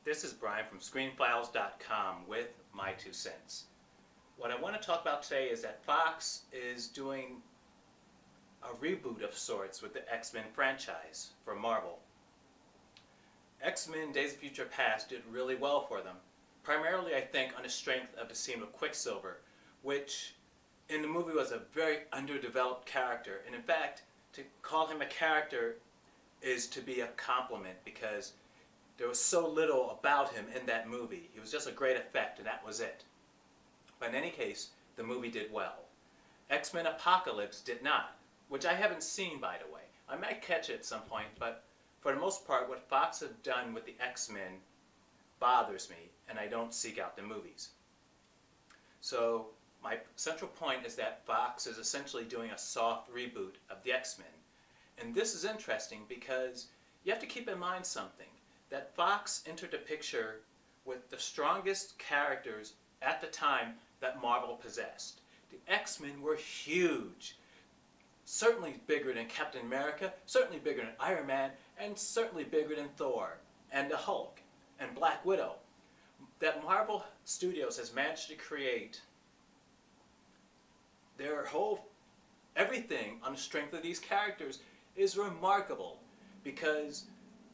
This is Brian from ScreenFiles.com with my 2 cents. What I want to talk about today is that Fox is doing a reboot of sorts with the X-Men franchise for Marvel. X-Men Days of Future Past did really well for them, primarily I think on the strength of the scene with Quicksilver, which in the movie was a very underdeveloped character, and in fact to call him a character is to be a compliment because there was so little about him in that movie. He was just a great effect, and that was it. But in any case, the movie did well. X-Men Apocalypse did not, which I haven't seen, by the way. I might catch it at some point, but for the most part, what Fox have done with the X-Men bothers me, and I don't seek out the movies. So my central point is that Fox is essentially doing a soft reboot of the X-Men. And this is interesting because you have to keep in mind something, that Fox entered the picture with the strongest characters at the time that Marvel possessed. The X-Men were huge, certainly bigger than Captain America, certainly bigger than Iron Man, and certainly bigger than Thor, and the Hulk, and Black Widow. That Marvel Studios has managed to create their whole everything on the strength of these characters is remarkable, because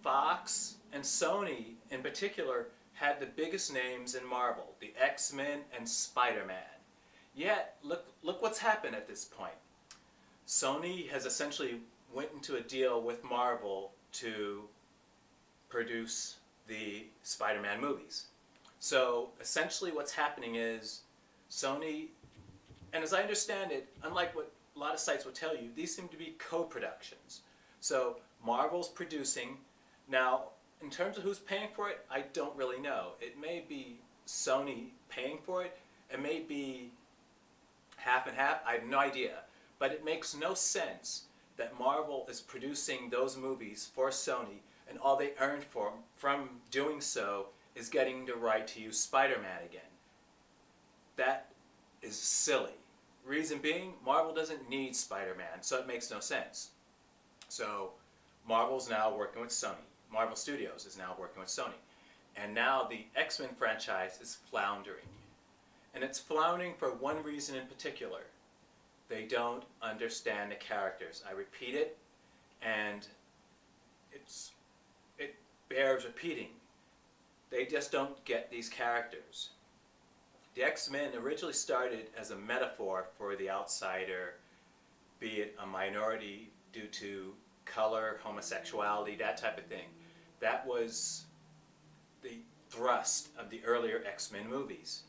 Fox and Sony in particular had the biggest names in Marvel, the X-Men and Spider-Man. Yet, look what's happened at this point. Sony has essentially went into a deal with Marvel to produce the Spider-Man movies. So essentially what's happening is Sony, and as I understand it, unlike what a lot of sites would tell you, these seem to be co-productions. So Marvel's producing. Now, in terms of who's paying for it, I don't really know. It may be Sony paying for it. It may be half and half. I have no idea. But it makes no sense that Marvel is producing those movies for Sony, and all they earn from doing so is getting the right to use Spider-Man again. That is silly. Reason being, Marvel doesn't need Spider-Man, so it makes no sense. So Marvel's now working with Sony. Marvel Studios is now working with Sony. And now the X-Men franchise is floundering. And it's floundering for one reason in particular. They don't understand the characters. I repeat it, and it bears repeating. They just don't get these characters. The X-Men originally started as a metaphor for the outsider, be it a minority due to color, homosexuality, that type of thing. That was the thrust of the earlier X-Men movies.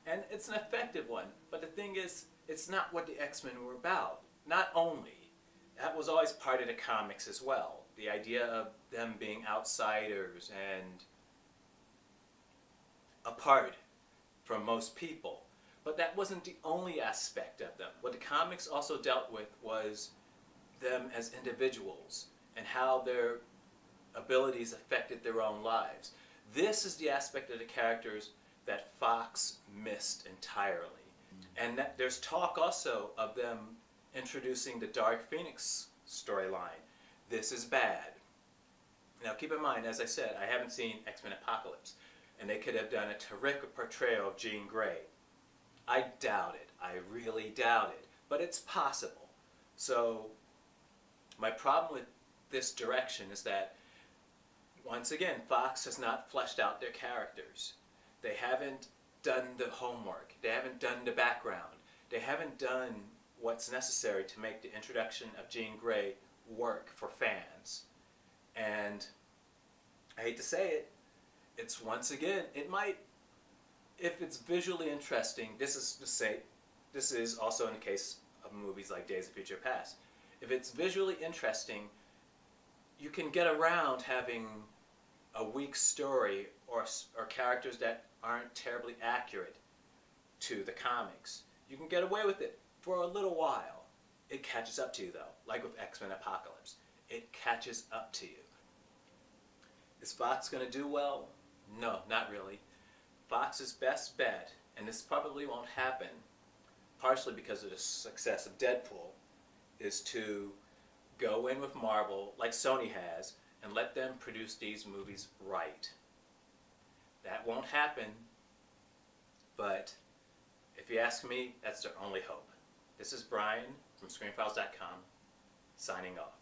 And it's an effective one, but the thing is, it's not what the X-Men were about. Not only. That was always part of the comics as well. The idea of them being outsiders and apart from most people. But that wasn't the only aspect of them. What the comics also dealt with was them as individuals and how their abilities affected their own lives. This is the aspect of the characters that Fox missed entirely. And that there's talk also of them introducing the Dark Phoenix storyline. This is bad. Now keep in mind, as I said, I haven't seen X-Men Apocalypse, and they could have done a terrific portrayal of Jean Grey. I doubt it. I really doubt it. But it's possible. So my problem with this direction is that, once again, Fox has not fleshed out their characters. They haven't done the homework. They haven't done the background. They haven't done what's necessary to make the introduction of Jean Grey work for fans. And I hate to say it, it's once again, it might, if it's visually interesting, this is also in the case of movies like Days of Future Past. If it's visually interesting, you can get around having a weak story or characters that aren't terribly accurate to the comics. You can get away with it for a little while. It catches up to you though, like with X-Men Apocalypse. It catches up to you. Is Fox going to do well? No, not really. Fox's best bet, and this probably won't happen, partially because of the success of Deadpool, is to go in with Marvel, like Sony has, and let them produce these movies right. That won't happen, but if you ask me, that's their only hope. This is Brian from ScreenFiles.com, signing off.